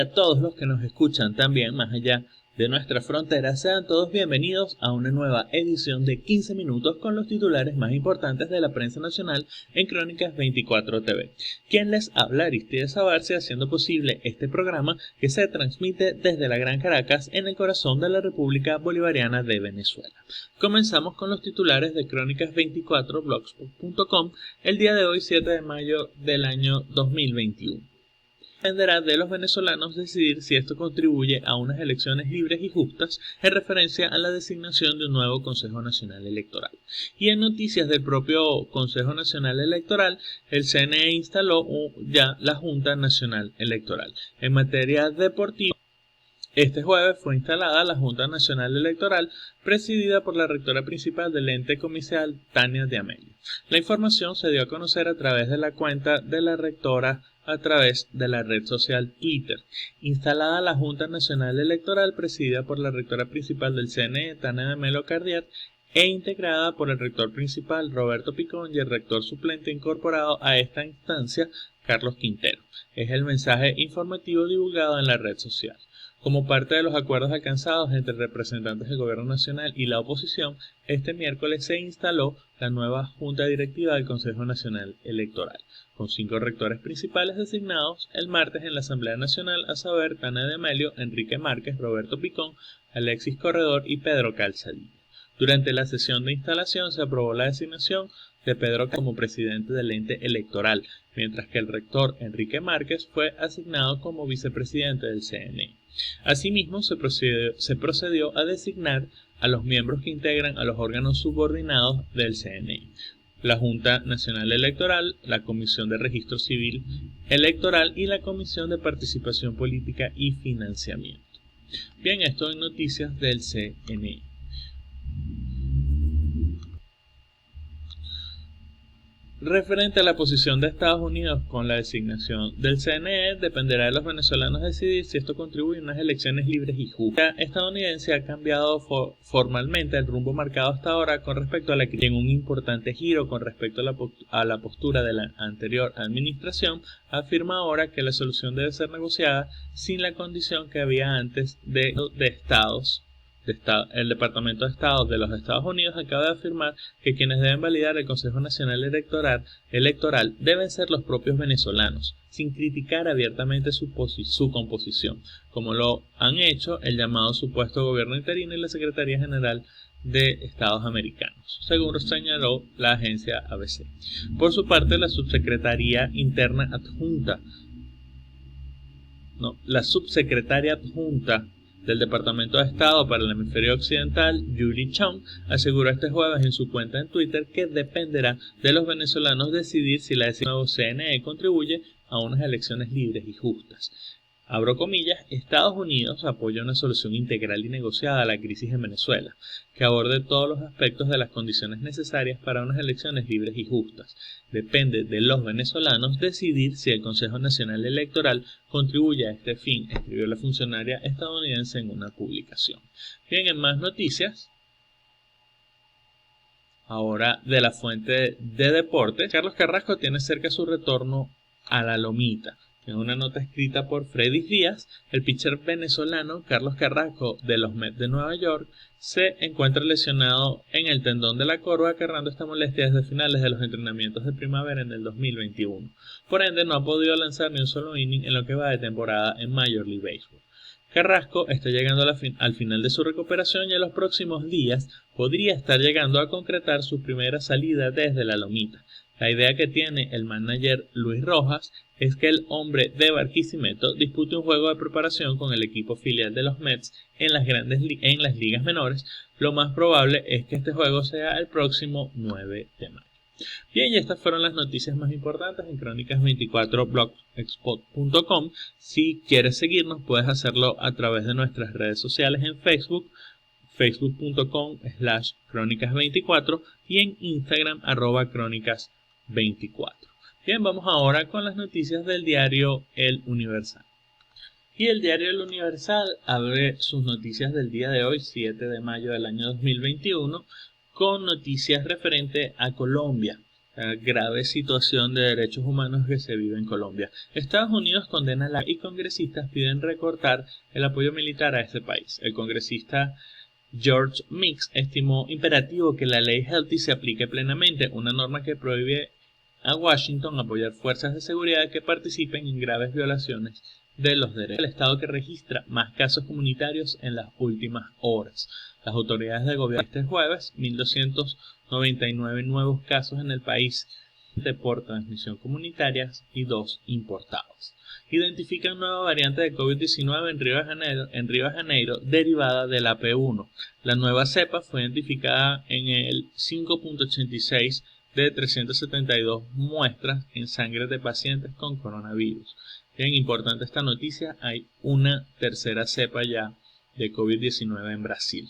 A todos los que nos escuchan también más allá de nuestras fronteras, sean todos bienvenidos a una nueva edición de 15 minutos con los titulares más importantes de la prensa nacional en Crónicas 24 TV. Quien les habla, Aristides Sabarce, haciendo posible este programa que se transmite desde la Gran Caracas en el corazón de la República Bolivariana de Venezuela. Comenzamos con los titulares de Crónicas 24 blogspot.com el día de hoy, 7 de mayo del año 2021. Dependerá de los venezolanos decidir si esto contribuye a unas elecciones libres y justas en referencia a la designación de un nuevo Consejo Nacional Electoral. Y en noticias del propio Consejo Nacional Electoral, el CNE instaló ya la Junta Nacional Electoral. En materia deportiva, este jueves fue instalada la Junta Nacional Electoral, presidida por la rectora principal del ente comicial, Tania de Amelio. La información se dio a conocer a través de la cuenta de la rectora a través de la red social Twitter. Instalada la Junta Nacional Electoral, presidida por la rectora principal del CNE, Tania de Amelio Cardiat, e integrada por el rector principal, Roberto Picón, y el rector suplente incorporado a esta instancia, Carlos Quintero. Es el mensaje informativo divulgado en la red social. Como parte de los acuerdos alcanzados entre representantes del Gobierno Nacional y la oposición, este miércoles se instaló la nueva Junta Directiva del Consejo Nacional Electoral, con 5 rectores principales designados el martes en la Asamblea Nacional, a saber, Tania de Amelio, Enrique Márquez, Roberto Picón, Alexis Corredor y Pedro Calzadilla. Durante la sesión de instalación se aprobó la designación de Pedro como presidente del ente electoral, mientras que el rector Enrique Márquez fue asignado como vicepresidente del CNE. Asimismo, se procedió a designar a los miembros que integran a los órganos subordinados del CNE: la Junta Nacional Electoral, la Comisión de Registro Civil Electoral y la Comisión de Participación Política y Financiamiento. Bien, esto en noticias del CNE. Referente a la posición de Estados Unidos con la designación del CNE, dependerá de los venezolanos decidir si esto contribuye a unas elecciones libres y justas. La estadounidense ha cambiado formalmente el rumbo marcado hasta ahora con respecto a la crisis, en un importante giro con respecto a la postura de la anterior administración. Afirma ahora que la solución debe ser negociada sin la condición que había antes el Departamento de Estado de los Estados Unidos acaba de afirmar que quienes deben validar el Consejo Nacional Electoral deben ser los propios venezolanos, sin criticar abiertamente su composición, como lo han hecho el llamado supuesto gobierno interino y la Secretaría General de Estados Americanos, según señaló la agencia ABC. Por su parte, la subsecretaria adjunta del Departamento de Estado para el Hemisferio Occidental, Julie Chung, aseguró este jueves en su cuenta en Twitter que dependerá de los venezolanos decidir si la decisión del nuevo CNE contribuye a unas elecciones libres y justas. Abro comillas: Estados Unidos apoya una solución integral y negociada a la crisis en Venezuela, que aborde todos los aspectos de las condiciones necesarias para unas elecciones libres y justas. Depende de los venezolanos decidir si el Consejo Nacional Electoral contribuye a este fin, escribió la funcionaria estadounidense en una publicación. Bien, en más noticias, ahora de la fuente de deportes, Carlos Carrasco tiene cerca su retorno a la lomita. En una nota escrita por Freddy Díaz, el pitcher venezolano Carlos Carrasco de los Mets de Nueva York se encuentra lesionado en el tendón de la corva, acarreando esta molestia desde finales de los entrenamientos de primavera en el 2021. Por ende, no ha podido lanzar ni un solo inning en lo que va de temporada en Major League Baseball. Carrasco está llegando al final de su recuperación y en los próximos días podría estar llegando a concretar su primera salida desde la lomita. La idea que tiene el manager Luis Rojas es que el hombre de Barquisimeto dispute un juego de preparación con el equipo filial de los Mets en las ligas menores. Lo más probable es que este juego sea el próximo 9 de mayo. Bien, y estas fueron las noticias más importantes en Crónicas 24 blogspot.com. Si quieres seguirnos, puedes hacerlo a través de nuestras redes sociales en Facebook, facebook.com/crónicas24 y en Instagram @crónicas24. Bien, vamos ahora con las noticias del diario El Universal. Y el diario El Universal abre sus noticias del día de hoy, 7 de mayo del año 2021, con noticias referente a Colombia. la grave situación de derechos humanos que se vive en Colombia. Estados Unidos condena y congresistas piden recortar el apoyo militar a este país. El congresista George Mix estimó imperativo que la ley Healthy se aplique plenamente, una norma que prohíbe a Washington apoyar fuerzas de seguridad que participen en graves violaciones de los derechos. El estado que registra más casos comunitarios en las últimas horas. Las autoridades del gobierno este jueves 1.299 nuevos casos en el país por transmisión comunitaria y 2 importados. Identifican nueva variante de COVID-19 en Río de Janeiro derivada del AP1. La nueva cepa fue identificada en el 5.86 de 372 muestras en sangre de pacientes con coronavirus. Bien importante esta noticia, hay una tercera cepa ya de COVID-19 en Brasil.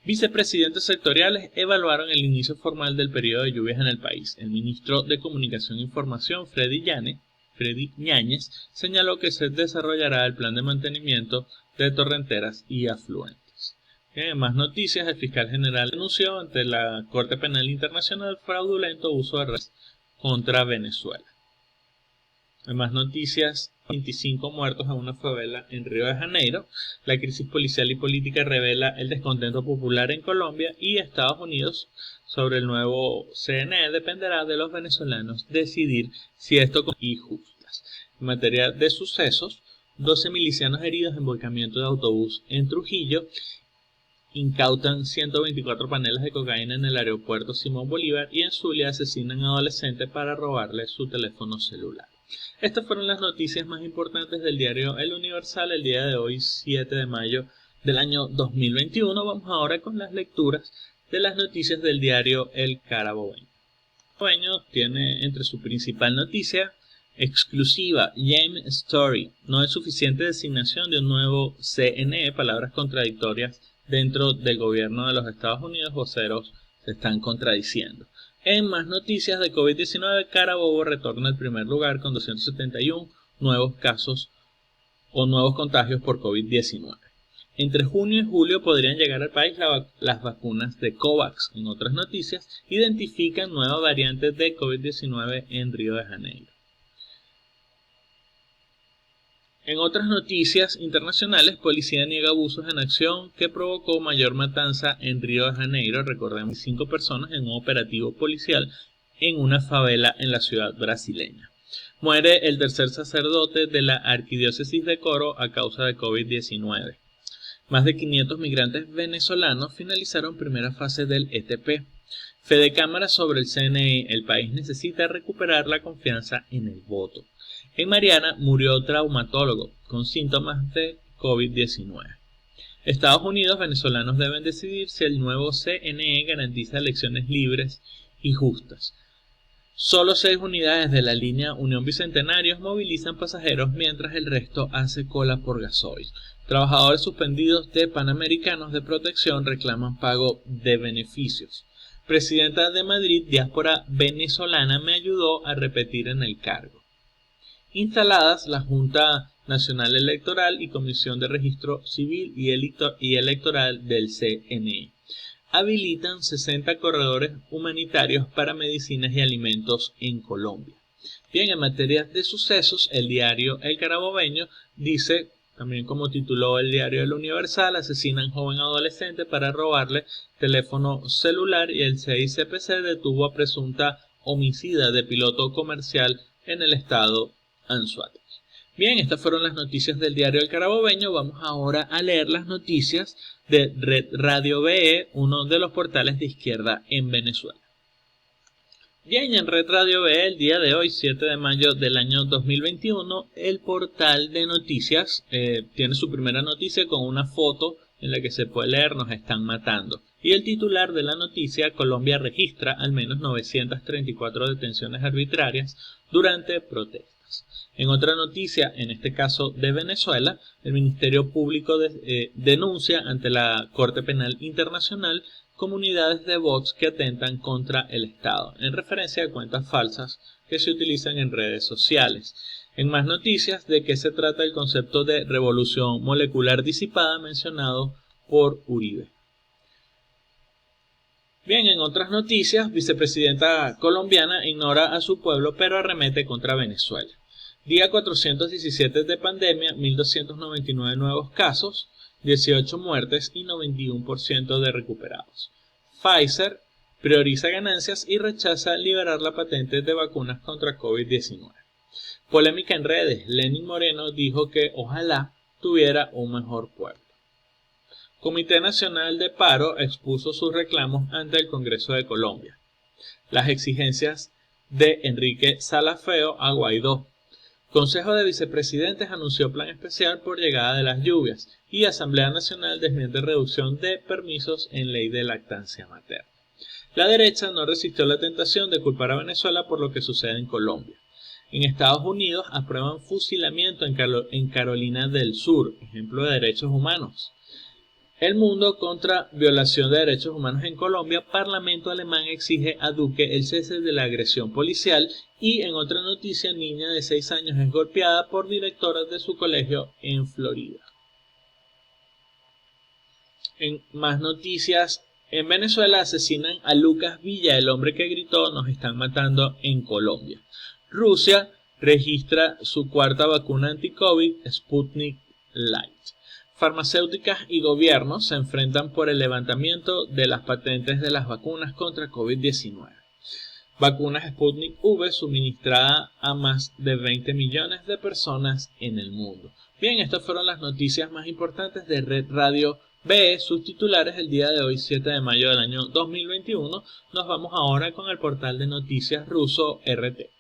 Vicepresidentes sectoriales evaluaron el inicio formal del periodo de lluvias en el país. El ministro de Comunicación e Información, Freddy Ñáñez, señaló que se desarrollará el plan de mantenimiento de torrenteras y afluentes. En más noticias, el fiscal general denunció ante la Corte Penal Internacional fraudulento uso de redes contra Venezuela. En más noticias, 25 muertos en una favela en Río de Janeiro. La crisis policial y política revela el descontento popular en Colombia y Estados Unidos sobre el nuevo CNE. Dependerá de los venezolanos decidir si esto y justas. En materia de sucesos, 12 milicianos heridos en volcamiento de autobús en Trujillo. Incautan 124 paneles de cocaína en el aeropuerto Simón Bolívar y en Zulia asesinan a adolescente para robarle su teléfono celular. Estas fueron las noticias más importantes del diario El Universal el día de hoy, 7 de mayo del año 2021. Vamos ahora con las lecturas de las noticias del diario El Carabobeño. El Carabobeño tiene entre su principal noticia exclusiva, James Story, no es suficiente designación de un nuevo CNE, palabras contradictorias dentro del gobierno de los Estados Unidos, voceros se están contradiciendo. En más noticias de COVID-19, Carabobo retorna al primer lugar con 271 nuevos casos o nuevos contagios por COVID-19. Entre junio y julio podrían llegar al país las vacunas de COVAX. En otras noticias, identifican nuevas variantes de COVID-19 en Río de Janeiro. En otras noticias internacionales, policía niega abusos en acción que provocó mayor matanza en Río de Janeiro. Recordemos 5 personas en un operativo policial en una favela en la ciudad brasileña. Muere el tercer sacerdote de la arquidiócesis de Coro a causa de COVID-19. Más de 500 migrantes venezolanos finalizaron primera fase del ETP. Fede Cámara sobre el CNE. El país necesita recuperar la confianza en el voto. En Mariana murió traumatólogo con síntomas de COVID-19. Estados Unidos, venezolanos deben decidir si el nuevo CNE garantiza elecciones libres y justas. Solo 6 unidades de la línea Unión Bicentenarios movilizan pasajeros mientras el resto hace cola por gasoil. Trabajadores suspendidos de Panamericanos de Protección reclaman pago de beneficios. Presidenta de Madrid, diáspora venezolana me ayudó a repetir en el cargo. Instaladas la Junta Nacional Electoral y Comisión de Registro Civil y Electoral del CNE. Habilitan 60 corredores humanitarios para medicinas y alimentos en Colombia. Bien, en materia de sucesos, el diario El Carabobeño dice, también como tituló el diario El Universal, asesinan joven adolescente para robarle teléfono celular y el CICPC detuvo a presunta homicida de piloto comercial en el estado Anzoátegui. Bien, estas fueron las noticias del diario El Carabobeño. Vamos ahora a leer las noticias de Red Radio BE, uno de los portales de izquierda en Venezuela. Bien, en Red Radio BE, el día de hoy, 7 de mayo del año 2021, el portal de noticias tiene su primera noticia con una foto en la que se puede leer "Nos están matando". Y el titular de la noticia: Colombia registra al menos 934 detenciones arbitrarias durante protestas. En otra noticia, en este caso de Venezuela, el Ministerio Público denuncia ante la Corte Penal Internacional comunidades de bots que atentan contra el Estado, en referencia a cuentas falsas que se utilizan en redes sociales. En más noticias, ¿de qué se trata el concepto de revolución molecular disipada mencionado por Uribe? Bien, en otras noticias, vicepresidenta colombiana ignora a su pueblo pero arremete contra Venezuela. Día 417 de pandemia, 1.299 nuevos casos, 18 muertes y 91% de recuperados. Pfizer prioriza ganancias y rechaza liberar la patente de vacunas contra COVID-19. Polémica en redes. Lenín Moreno dijo que ojalá tuviera un mejor pueblo. Comité Nacional de Paro expuso sus reclamos ante el Congreso de Colombia. Las exigencias de Enrique Salafeo a Guaidó. Consejo de Vicepresidentes anunció plan especial por llegada de las lluvias y Asamblea Nacional desmiente reducción de permisos en ley de lactancia materna. La derecha no resistió la tentación de culpar a Venezuela por lo que sucede en Colombia. En Estados Unidos aprueban fusilamiento en Carolina del Sur, ejemplo de derechos humanos. El mundo contra violación de derechos humanos en Colombia. Parlamento alemán exige a Duque el cese de la agresión policial. Y en otra noticia, niña de 6 años es golpeada por directoras de su colegio en Florida. En más noticias, en Venezuela asesinan a Lucas Villa, el hombre que gritó "nos están matando" en Colombia. Rusia registra su cuarta vacuna anti-COVID, Sputnik Light. Farmacéuticas y gobiernos se enfrentan por el levantamiento de las patentes de las vacunas contra COVID-19. Vacunas Sputnik V suministrada a más de 20 millones de personas en el mundo. Bien, estas fueron las noticias más importantes de Red Radio BE, sus titulares el día de hoy, 7 de mayo del año 2021. Nos vamos ahora con el portal de noticias ruso RT.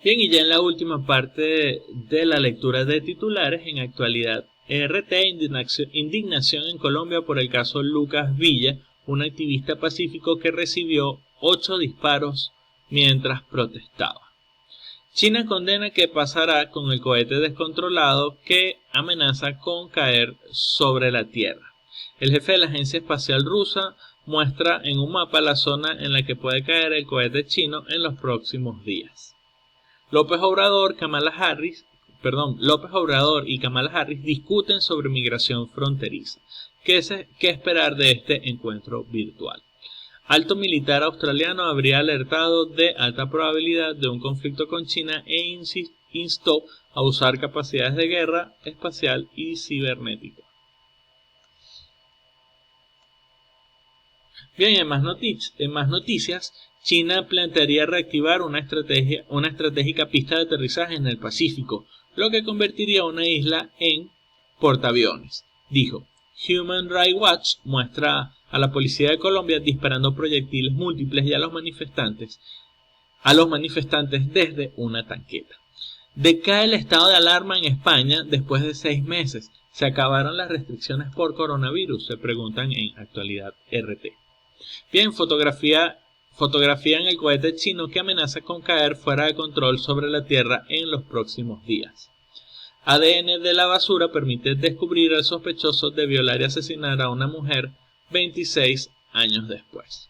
Bien, y ya en la última parte de la lectura de titulares, en actualidad RT, indignación en Colombia por el caso Lucas Villa, un activista pacífico que recibió 8 disparos mientras protestaba. China condena qué pasará con el cohete descontrolado que amenaza con caer sobre la Tierra. El jefe de la Agencia Espacial Rusa muestra en un mapa la zona en la que puede caer el cohete chino en los próximos días. López Obrador y Kamala Harris discuten sobre migración fronteriza. ¿Qué esperar de este encuentro virtual? Alto militar australiano habría alertado de alta probabilidad de un conflicto con China e instó a usar capacidades de guerra espacial y cibernética. Bien, en más noticias, China plantearía reactivar una estratégica pista de aterrizaje en el Pacífico, lo que convertiría una isla en portaaviones, dijo. Human Rights Watch muestra a la policía de Colombia disparando proyectiles múltiples y a los manifestantes desde una tanqueta. Decae el estado de alarma en España después de 6 meses. ¿Se acabaron las restricciones por coronavirus?, se preguntan en actualidad RT. Bien, fotografía en el cohete chino que amenaza con caer fuera de control sobre la Tierra en los próximos días. ADN de la basura permite descubrir al sospechoso de violar y asesinar a una mujer 26 años después.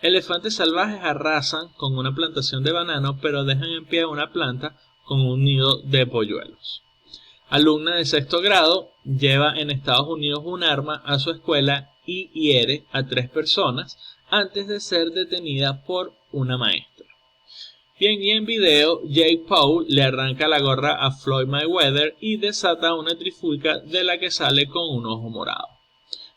Elefantes salvajes arrasan con una plantación de banano, pero dejan en pie una planta con un nido de polluelos. Alumna de 6º grado lleva en Estados Unidos un arma a su escuela y hiere a 3 personas antes de ser detenida por una maestra. Bien, y en video, Jake Paul le arranca la gorra a Floyd Mayweather y desata una trifulca de la que sale con un ojo morado.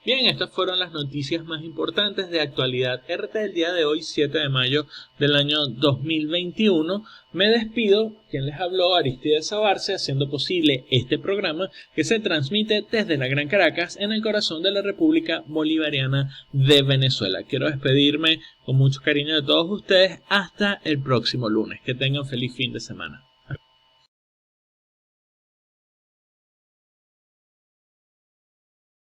Bien, estas fueron las noticias más importantes de actualidad RT del día de hoy, 7 de mayo del año 2021. Me despido, quien les habló, Aristides Sabarce, haciendo posible este programa que se transmite desde la Gran Caracas, en el corazón de la República Bolivariana de Venezuela. Quiero despedirme con mucho cariño de todos ustedes hasta el próximo lunes. Que tengan feliz fin de semana.